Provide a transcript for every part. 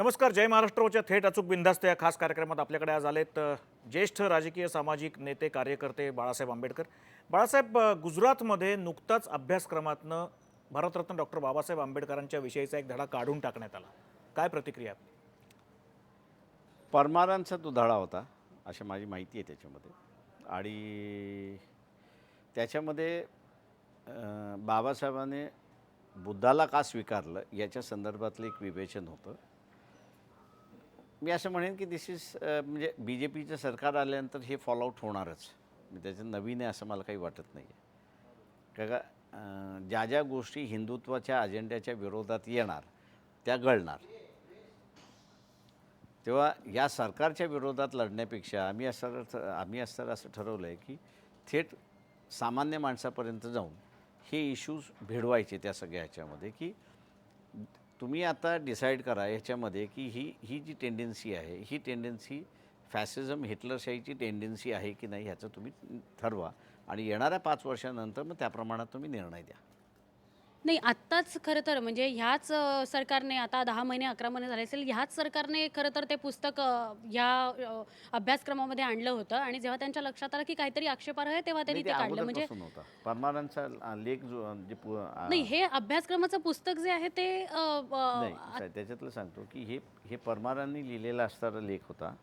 नमस्कार. जय महाराष्ट्रच्या थेट अचूक बिनधास्त या खास कार्यक्रमात आपल्याकडे आज आलेत ज्येष्ठ राजकीय सामाजिक नेते कार्यकर्ते बाळासाहेब आंबेडकर. बाळासाहेब, गुजरातमध्ये नुकताच अभ्यासक्रमातनं भारतरत्न डॉक्टर बाबासाहेब आंबेडकरांच्या विषयीचा एक धडा काढून टाकण्यात आला. काय प्रतिक्रिया आपली? परमारांचा तो धडा होता अशी माझी माहिती आहे त्याच्यामध्ये. आणि त्याच्यामध्ये बाबासाहेबांनी बुद्धाला का स्वीकारलं याच्या संदर्भातलं एक विवेचन होतं. मी असं म्हणेन की दिस इज म्हणजे बी जे पीचं सरकार आल्यानंतर हे फॉलोआउट होणारच. त्याचं नवीन आहे असं मला काही वाटत नाही आहे. ज्या ज्या गोष्टी हिंदुत्वाच्या अजेंड्याच्या विरोधात येणार त्या गळणार. तेव्हा या सरकारच्या विरोधात लढण्यापेक्षा आम्ही असं ठरवलं आहे की थेट सामान्य माणसापर्यंत जाऊन हे इश्यूज भिडवायचे त्या सगळ्या ह्याच्यामध्ये, की तुम्ही आता डिसाईड करा ह्याच्यामध्ये की ही जी टेंडन्सी आहे ही टेंडन्सी फॅसिझम हिटलरशाहीची टेंडन्सी आहे की नाही ह्याचं तुम्ही ठरवा आणि येणाऱ्या 5 वर्षानंतर मग त्या प्रमाणात तुम्ही निर्णय द्या. नाही, आत्ताच खरं तर म्हणजे ह्याच सरकारने आता 10 महिने 11 महिने झाले असेल, ह्याच सरकारने खरं तर ते पुस्तक ह्या अभ्यासक्रमामध्ये आणलं होतं आणि जेव्हा त्यांच्या लक्षात आलं की काहीतरी आक्षेपार्ह आहे तेव्हा त्यांनी नाही, ते काढलं. म्हणजे अगोदरपासून होता परमारांचा लेख जो जे नाही, हे अभ्यासक्रमाचं पुस्तक जे आहे ते नाही त्याच्यातलं सांगतो की हे परमारांनी लिहिलेला असणारा लेख होता,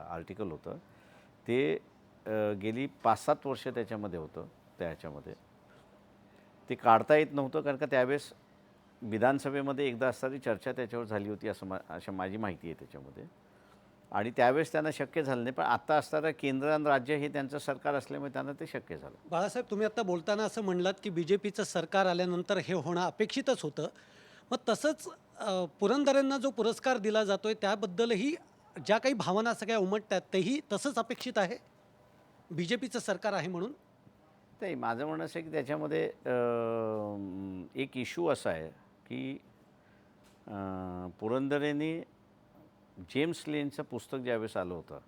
आर्टिकल होतं ते. गेली 5-7 वर्ष त्याच्यामध्ये होतं. ह्याच्यामध्ये ते काढता येत नव्हतं कारण का त्यावेळेस विधानसभेमध्ये एकदा असणारी चर्चा त्याच्यावर झाली होती असं माझी माहिती आहे त्याच्यामध्ये. आणि त्यावेळेस त्यांना शक्य झालं नाही, पण आता असणारं केंद्र आणि राज्य हे त्यांचं सरकार असल्यामुळे त्यांना ते शक्य झालं. बाळासाहेब, तुम्ही आता बोलताना असं म्हणलात की BJPचं सरकार आल्यानंतर हे होणं अपेक्षितच होतं. मग तसंच पुरंदरेंना जो पुरस्कार दिला जातोय त्याबद्दलही ज्या काही भावना सगळ्या उमटतात तेही तसंच अपेक्षित आहे BJPचं सरकार आहे म्हणून? नाही, माझं म्हणणं असं आहे की त्याच्यामध्ये एक इश्यू असा आहे की पुरंदरेंनी जेम्स लेनचं पुस्तक ज्यावेळेस आलं होतं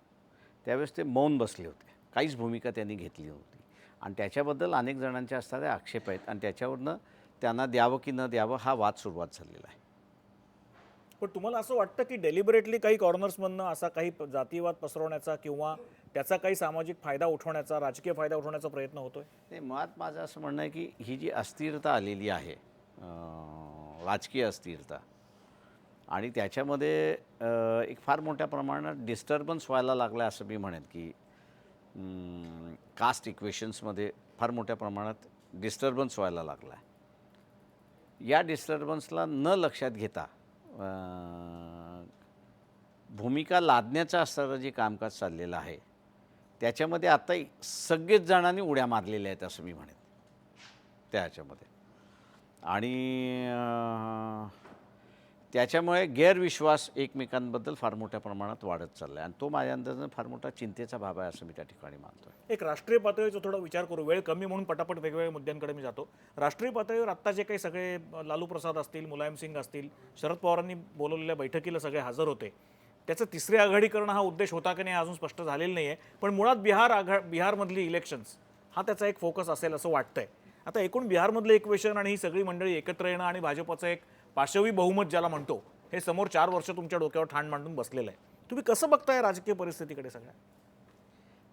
त्यावेळेस ते मौन बसले होते. काहीच भूमिका त्यांनी घेतली नव्हती आणि त्याच्याबद्दल अनेक जणांचे असणारे आक्षेप आहेत आणि त्याच्यावरनं त्यांना द्यावं की न द्यावं हा वाद सुरुवात झालेला आहे. पण तुम्हाला असं वाटतं की डेलिबरेटली काही कॉर्नर्समधनं असा काही जातीयवाद पसरवण्याचा किंवा त्याचा काही सामाजिक फायदा उठवण्याचा, राजकीय फायदा उठवण्याचा प्रयत्न होतोय? नाही, मुळात माझं असं म्हणणं आहे की ही जी अस्थिरता आलेली आहे, राजकीय अस्थिरता, आणि त्याच्यामध्ये एक फार मोठ्या प्रमाणात डिस्टर्बन्स व्हायला लागला असं मी म्हणेन की कास्ट इक्वेशन्समध्ये फार मोठ्या प्रमाणात डिस्टर्बन्स व्हायला लागला आहे. या डिस्टर्बन्सला न लक्षात घेता भूमिका लादण्याचं असणारं जे कामकाज चाललेलं आहे त्याच्यामध्ये आता सगळेच जणांनी उड्या मारलेल्या आहेत असं मी म्हणेन त्याच्यामध्ये. आणि त्याच्यामुळे गैरविश्वास एकमेकांबद्दल फार मोठ्या प्रमाणात वाढत चालला आहे आणि तो माझ्या अंदाजानं फार मोठा चिंतेचा भाग आहे असं मी त्या ठिकाणी मानतो आहे. एक राष्ट्रीय पातळीचा थोडा विचार करू. वेळ कमी म्हणून पटापट वेगवेगळ्या मुद्द्यांकडे मी जातो. राष्ट्रीय पातळीवर आत्ता जे काही सगळे लालू प्रसाद असतील, मुलायम सिंग असतील, शरद पवारांनी बोलवलेल्या बैठकीला सगळे हजर होते. त्याचं तिसरी आघाडी करणं हा उद्देश होता की नाही अजून स्पष्ट झालेलं नाही आहे, पण मुळात बिहारमधली इलेक्शन्स हा त्याचा एक फोकस असेल असं वाटतंय. आता एकूण बिहारमधलं इक्वेशन आणि ही सगळी मंडळी एकत्र येणं आणि भाजपचं एक पाशवी बहुमत ज्याला म्हणतो हे समोर 4 वर्ष तुमच्या डोक्यावर ठाण मांडून बसलेलं आहे. तुम्ही कसं बघताय राजकीय परिस्थितीकडे सगळ्या?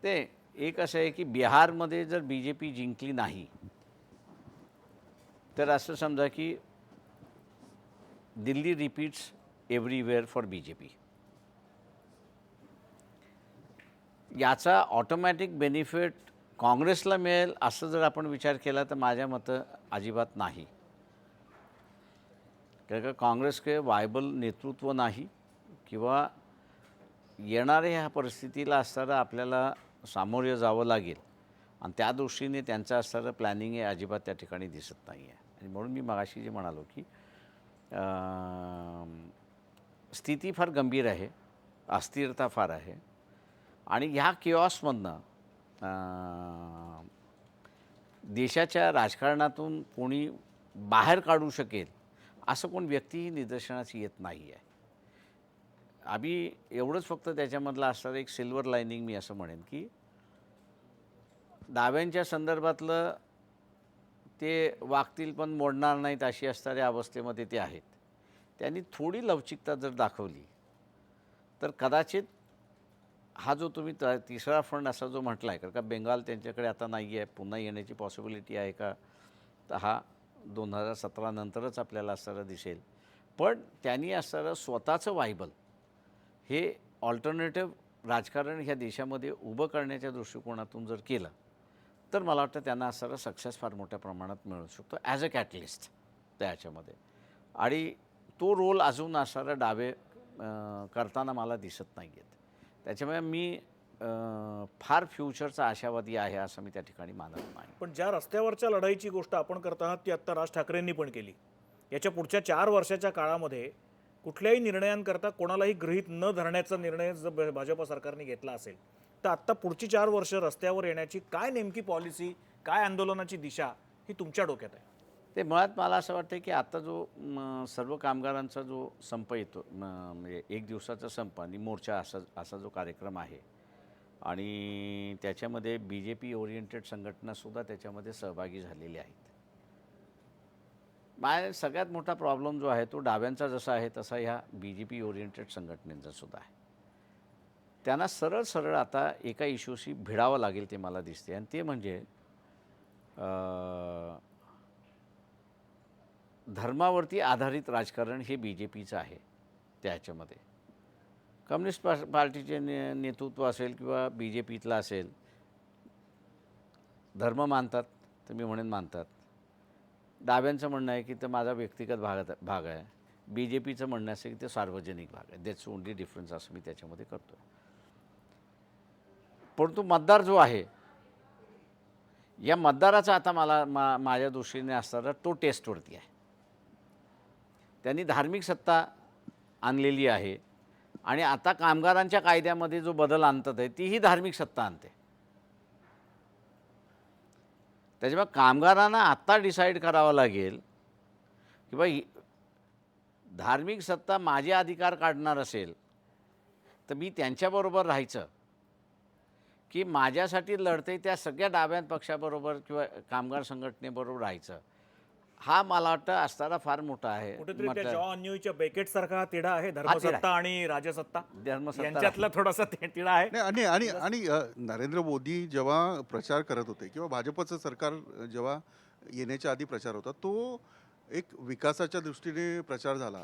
ते एक असं आहे की बिहारमध्ये जर BJP जिंकली नाही तर असं समजा की Delhi repeats everywhere for BJP. याचा ऑटोमॅटिक बेनिफिट काँग्रेसला मिळेल असं जर आपण विचार केला तर माझ्या मतं अजिबात नाही. कारण का काँग्रेसकडे वायबल नेतृत्व नाही किंवा येणाऱ्या ह्या परिस्थितीला असणारं आपल्याला सामोरे जावं लागेल आणि त्या दृष्टीने त्यांचं असणारं प्लॅनिंग हे अजिबात त्या ठिकाणी दिसत नाही आहे. आणि म्हणून मी मगाशी जे म्हणालो की स्थिती फार गंभीर आहे, अस्थिरता फार आहे आणि ह्या किऑसमधनं देशाच्या राजकारणातून कोणी बाहेर काढू शकेल असं कोण व्यक्तीही निदर्शनास येत नाही आहे. आम्ही एवढंच फक्त त्याच्यामधलं असणारं एक सिल्वर लाईनिंग मी असं म्हणेन की दाव्यांच्या संदर्भातलं ते वागतील पण मोडणार नाहीत अशी असणाऱ्या अवस्थेमध्ये ते आहेत. त्यांनी थोडी लवचिकता जर दाखवली तर कदाचित हा जो तुम्ही तिसरा फंड असा जो म्हटला आहे, कारण का बेंगाल त्यांच्याकडे आता नाही आहे, पुन्हा येण्याची पॉसिबिलिटी आहे का, तर हा 2017 नंतरच आपल्याला असणारा दिसेल. पण त्यांनी असणारं स्वतःचं व्हायबल हे ऑल्टरनेटिव्ह राजकारण ह्या देशामध्ये उभं करण्याच्या दृष्टिकोनातून जर केलं तर मला वाटतं त्यांना असणारा सक्सेस फार मोठ्या प्रमाणात मिळू शकतो ॲज अ कॅटलिस्ट त्याच्यामध्ये. आणि तो रोल अजून असणारा डावे करताना मला दिसत नाही आहेत. त्याच्यामुळे मी फार फ्युचरचा आशावादी आहे असं मी त्या ठिकाणी मानत नाही. पण ज्या रस्त्यावरच्या लढाईची गोष्ट आपण करत आहात ती आत्ता राज ठाकरेंनी पण केली. याच्या पुढच्या 4 वर्षाच्या काळामध्ये कुठल्याही निर्णयांकरता कोणालाही गृहीत न धरण्याचा निर्णय जर भाजप सरकारने घेतला असेल तर आत्ता पुढची 4 वर्ष रस्त्यावर येण्याची काय नेमकी पॉलिसी, काय आंदोलनाची दिशा ही तुमच्या डोक्यात आहे? ते मुळात मला असं वाटतं की आता जो सर्व कामगारांचा जो संप येतो, म्हणजे 1 दिवसाचा संप आणि मोर्चा असा जो कार्यक्रम आहे आणि त्याच्यामध्ये BJP ओरिएंटेड संघटनासुद्धा त्याच्यामध्ये सहभागी झालेल्या आहेत. सगळ्यात मोठा प्रॉब्लेम जो आहे तो डाव्यांचा जसा आहे तसा ह्या BJP ओरिएंटेड संघटनेचा सुद्धा आहे. त्यांना सरळ सरळ आता एका इश्यूशी भिडावं लागेल ते मला दिसते, आणि ते म्हणजे धर्मावरती आधारित राजकारण हे BJPचं आहे. त्याच्यामध्ये कम्युनिस्ट पार्टीचे नेतृत्व असेल किंवा BJPतला असेल, धर्म मानतात तर मी म्हणेन मानतात. डाव्यांचं म्हणणं आहे की ते माझा व्यक्तिगत भाग आहे. BJPचं म्हणणं असेल की ते सार्वजनिक भाग आहे. दॅट्स ओनली डिफरन्स असं मी त्याच्यामध्ये करतो. परंतु मतदार जो आहे या मतदाराचा आता मला माझ्या दृष्टीने असणारा तो टेस्टवरती आहे. त्यांनी धार्मिक सत्ता आणलेली आहे आणि आता कामगारांच्या कायद्यामध्ये जो बदल आणतात आहे तीही धार्मिक सत्ता आणते. त्याच्यामुळे कामगारांना आत्ता डिसाईड करावं लागेल की बाई धार्मिक सत्ता माझे अधिकार काढणार असेल तर मी त्यांच्याबरोबर राहायचं की माझ्यासाठी लढते त्या सगळ्या डाव्या पक्षाबरोबर किंवा कामगार संघटनेबरोबर राहायचं. हा मला वाटतं असणारा फार मोठा आहे. कुठेतरी त्या जॉ अन्यूच्या बेकेट सारखा तिढा आहे, धर्मसत्ता आणि राजसत्ता यांच्यातला थोडासा तिढा आहे. नाही आणि नरेंद्र मोदी जेव्हा प्रचार करत होते किंवा भाजपचं सरकार जेव्हा येण्याच्या आधी प्रचार होता तो एक विकासाच्या दृष्टीने प्रचार झाला.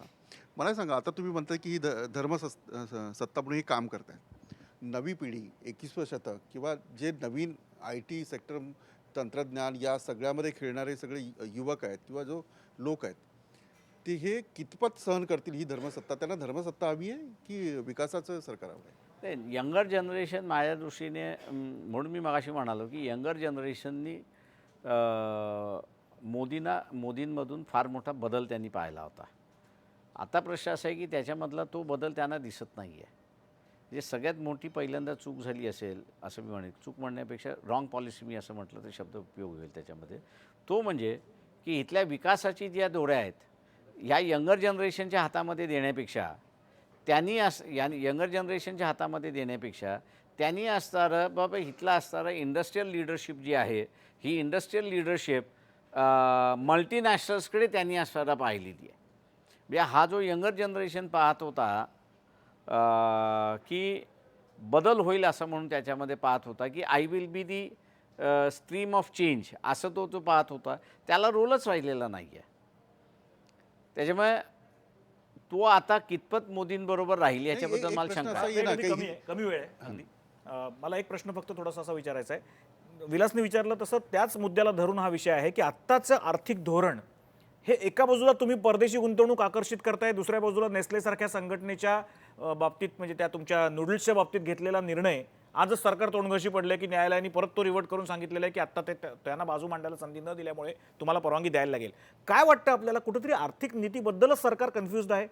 मला सांगा, आता तुम्ही म्हणता की ही सत्ता म्हणून हे काम करताय. नवी पिढी 21वं शतक किंवा जे नवीन IT सेक्टर तंत्रज्ञान या सगळ्यामध्ये खेळणारे सगळे युवक आहेत किंवा जो लोक आहेत ते हे कितपत सहन करतील ही धर्मसत्ता? त्यांना धर्मसत्ता हवी आहे की विकासाचं सरकार हवं आहे? ते यंगर जनरेशन माझ्या दृष्टीने, म्हणून मी मगाशी म्हणालो की यंगर जनरेशननी मोदींमधून फार मोठा बदल त्यांनी पाहिला होता. आता प्रश्न असा आहे की त्याच्यामधला तो बदल त्यांना दिसत नाही आहे. जे सगळ्यात मोठी पहिल्यांदा चूक झाली असेल असं मी म्हणेन, चूक म्हणण्यापेक्षा रॉंग पॉलिसी मी असं म्हटलं तर शब्द उपयोग होईल त्याच्यामध्ये, तो म्हणजे की इथल्या विकासाची ज्या दोऱ्या आहेत ह्या यंगर जनरेशनच्या हातामध्ये देण्यापेक्षा त्यांनी असणारं बाबा इथला असणारं इंडस्ट्रीयल लीडरशिप जी आहे ही इंडस्ट्रीयल लीडरशिप मल्टीनॅशनल्सकडे त्यांनी असणारा पाहिलेली आहे. म्हणजे हा जो यंगर जनरेशन पाहत होता की बदल होईल असं म्हणून त्याच्यामध्ये पाहत होता की I will be the stream of change असं तो पाहत होता, त्याला रोलच राहिलेला नाही आहे. त्याच्यामुळे तो आता कितपत मोदींबरोबर राहील याच्याबद्दल मला शंका आहे. कमी वेळ आहे अगदी. मला एक प्रश्न फक्त थोडासा असा विचारायचा आहे. विलासने विचारलं तसं त्याच मुद्द्याला धरून हा विषय आहे की आत्ताचं आर्थिक धोरण हे एका बाजूला तुम्ही परदेशी गुंतवणूक आकर्षित करताय, दुसऱ्या बाजूला नेस्लेसारख्या संघटनेच्या बाबतीत म्हणजे त्या तुमच्या नूडल्सच्या बाबतीत घेतलेला निर्णय आजच सरकार तोंडघशी पडले की न्यायालयाने परत तो रिव्हर्ट करून सांगितलेलं आहे की आत्ता त्यांना बाजू मांडायला संधी न दिल्यामुळे तुम्हाला परवानगी द्यायला लागेल. काय वाटतं आपल्याला, कुठेतरी आर्थिक नीतीबद्दलच सरकार कन्फ्युज्ड आहे?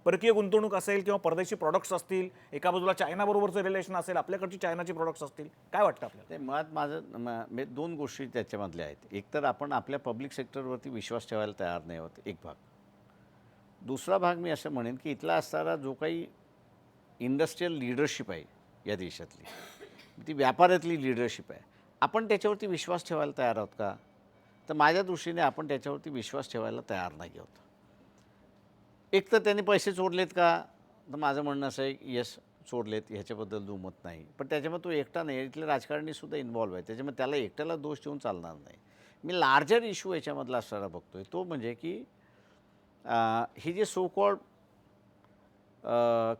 परकीय गुंतवणूक असेल किंवा परदेशी प्रॉडक्ट्स असतील, एका बाजूला चायनाबरोबरचं रिलेशन असेल, आपल्याकडची चायनाची प्रॉडक्ट्स असतील, काय वाटतं आपल्याला? ते मुळात 2 गोष्टी त्याच्यामधल्या आहेत. एक तर आपण आपल्या पब्लिक सेक्टरवरती विश्वास ठेवायला तयार नाही आहोत, एक भाग. दुसरा भाग मी असं म्हणेन की इथला असणारा जो काही इंडस्ट्रीयल लीडरशिप आहे या देशातली, ती व्यापारातली लीडरशिप आहे, आपण त्याच्यावरती विश्वास ठेवायला तयार आहोत का? तर माझ्या दृष्टीने आपण त्याच्यावरती विश्वास ठेवायला तयार नाही आहोत. एक तर त्यांनी पैसे चोरलेत का, तर माझं म्हणणं असं आहे की येस चोरलेत, ह्याच्याबद्दल दुमत नाही. पण त्याच्यामध्ये तो एकटा नाही, इथले राजकारणीसुद्धा इन्व्हॉल्व आहे. त्याच्यामुळे त्याला एकट्याला दोष देऊन चालणार नाही. मी लार्जर इश्यू याच्यामधला असणारा बघतोय, तो म्हणजे की ही जे so called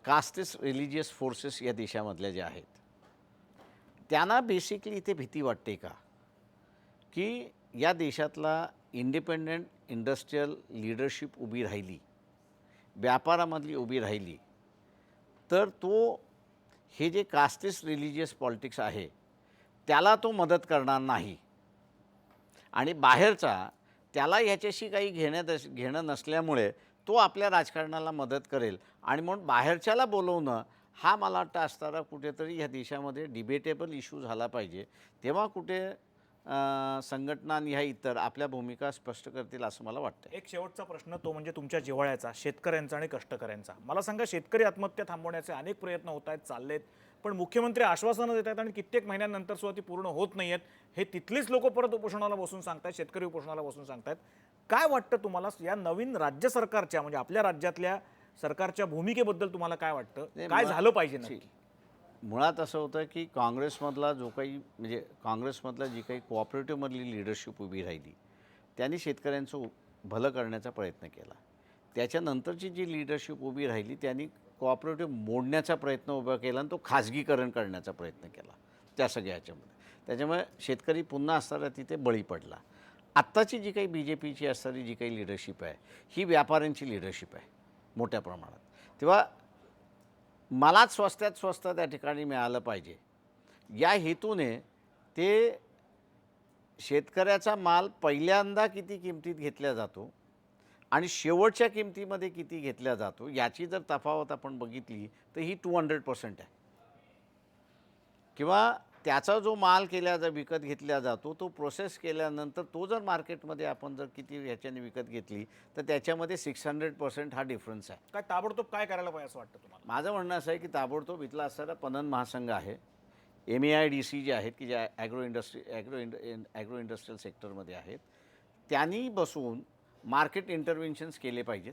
casteist religious forces या देशामधल्या ज्या आहेत, त्यांना बेसिकली इथे भीती वाटते का, की या देशातला इंडिपेंडंट इंडस्ट्रियल लीडरशिप उभी राहिली, व्यापारामधली उभी राहिली, तर तो हे जे कास्टिस्ट रिलिजियस पॉलिटिक्स आहे त्याला तो मदत करणार नाही. आणि बाहेरचा त्याला ह्याच्याशी काही घेणं नसल्यामुळे तो आपल्या राजकारणाला मदत करेल. आणि म्हणून बाहेरच्याला बोलवणं हा मला वाटतं असताना कुठेतरी ह्या देशामध्ये डिबेटेबल इश्यू झाला पाहिजे. तेव्हा कुठे संघटना आणि ह्या इतर आपल्या भूमिका स्पष्ट करतील असं मला वाटतं. एक शेवटचा प्रश्न, तो म्हणजे तुमच्या जिव्हाळ्याचा, शेतकऱ्यांचा आणि कष्टकऱ्यांचा. मला सांगा, शेतकरी आत्महत्या थांबवण्याचे अनेक प्रयत्न होत आहेत, चाललेत, पण मुख्यमंत्री आश्वासनं देत आहेत आणि कित्येक महिन्यानंतर सुद्धा ती पूर्ण होत नाही आहेत. हे तिथलीच लोक परत उपोषणाला बसून सांगतात, शेतकरी उपोषणाला बसून सांगतात. काय वाटतं तुम्हाला या नवीन राज्य सरकारच्या, म्हणजे आपल्या राज्यातल्या सरकारच्या भूमिकेबद्दल तुम्हाला काय वाटतं? काय झालं पाहिजे नक्की? मुळात असं होतं की काँग्रेसमधला जो काही, म्हणजे काँग्रेसमधला जी काही कोऑपरेटिव्हमधली लीडरशिप उभी राहिली त्यांनी शेतकऱ्यांचं भलं करण्याचा प्रयत्न केला. त्याच्यानंतरची जी लीडरशिप उभी राहिली त्यांनी कोऑपरेटिव्ह मोडण्याचा प्रयत्न उभा केला आणि तो खाजगीकरण करण्याचा प्रयत्न केला त्या सगळ्या ह्याच्यामध्ये. त्याच्यामुळे शेतकरी पुन्हा असताना तिथे बळी पडला. आत्ताची जी काही BJPची असणारी जी काही लीडरशिप आहे ही व्यापाऱ्यांची लीडरशिप आहे मोठ्या प्रमाणात. तेव्हा मलाच स्वस्तात स्वस्त त्या ठिकाणी मिळालं पाहिजे या हेतूने ते शेतकऱ्याचा माल पहिल्यांदा किती किमतीत घेतला जातो आणि शेवटच्या किमतीमध्ये किती घेतला जातो याची जर तफावत आपण बघितली तर ही 200% आहे. किंवा त्याचा जो माल विकत घेतला जातो तो प्रोसेस केल्यानंतर तो जर मार्केटमध्ये आपण जर किती ह्याच्याने विकत घेतली तर त्याच्यामध्ये 600% हा डिफरन्स आहे. काय ताबडतोब काय करायला पाहिजे असं वाटतं तुम्हाला? माझं म्हणणं असं आहे की ताबडतोब इथला असणारा पणन महासंघ आहे, MEIDC जे आहेत की ज्या ॲग्रो इंडस्ट्रियल सेक्टरमध्ये आहेत, त्यांनी बसून मार्केट इंटरव्हेन्शन्स केले पाहिजेत.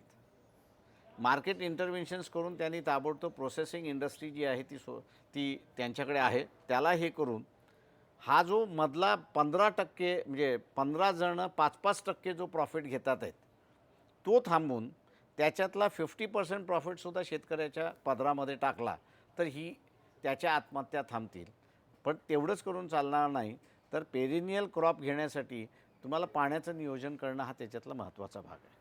मार्केट इंटरव्हेन्शन्स करून त्यांनी ताबडतोब प्रोसेसिंग इंडस्ट्री जी आहे ती त्यांच्याकडे आहे त्याला हे करून हा जो मधला 15% म्हणजे 15 जण 5-5% जो प्रॉफिट घेतात आहेत तो थांबवून त्याच्यातला 50% प्रॉफिटसुद्धा शेतकऱ्याच्या पदरामध्ये टाकला तर ही त्याच्या आत्महत्या थांबतील. पण तेवढंच करून चालणार नाही, तर पेरिनियल क्रॉप घेण्यासाठी तुम्हाला पाण्याचं नियोजन करणं हा त्याच्यातला महत्त्वाचा भाग आहे.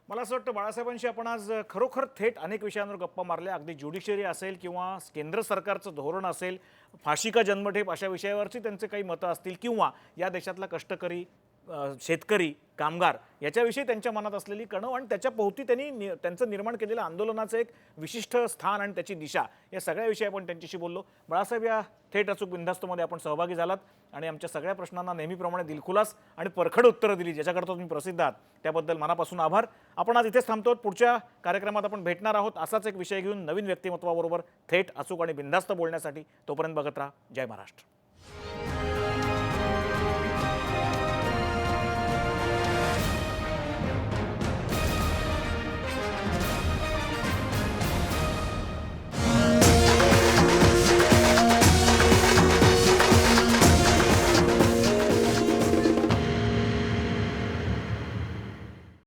मला असं वाटतं बाळासाहेबांशी आपण आज खरोखर थेट अनेक विषयांवर गप्पा मारल्या. अगदी ज्युडिशरी असेल किंवा केंद्र सरकारचं धोरण असेल, फाशी का जन्मठेप अशा विषयावरची त्यांचे काही मतं असतील, किंवा या देशातला कष्टकरी, शेतकरी, कामगार याच्याविषयी त्यांच्या मनात असलेली कणव आणि त्याच्या भोवती त्यांनी त्यांचं निर्माण केलेलं आंदोलनाचं एक विशिष्ट स्थान आणि त्याची दिशा, या सगळ्याविषयी आपण त्यांच्याशी बोललो. बाळासाहेब, या थेट अचूक बिनधास्तमध्ये आपण सहभागी झालात आणि आमच्या सगळ्या प्रश्नांना नेहमीप्रमाणे दिलखुलास आणि परखड उत्तरं दिली, ज्याच्याकरता तुम्ही प्रसिद्ध आहात, त्याबद्दल मनापासून आभार. आपण आज इथेच थांबतो. पुढच्या कार्यक्रमात आपण भेटणार आहोत असाच एक विषय घेऊन नवीन व्यक्तिमत्वाबरोबर थेट अचूक आणि बिनधास्त बोलण्यासाठी. तोपर्यंत बघत राहा. जय महाराष्ट्र.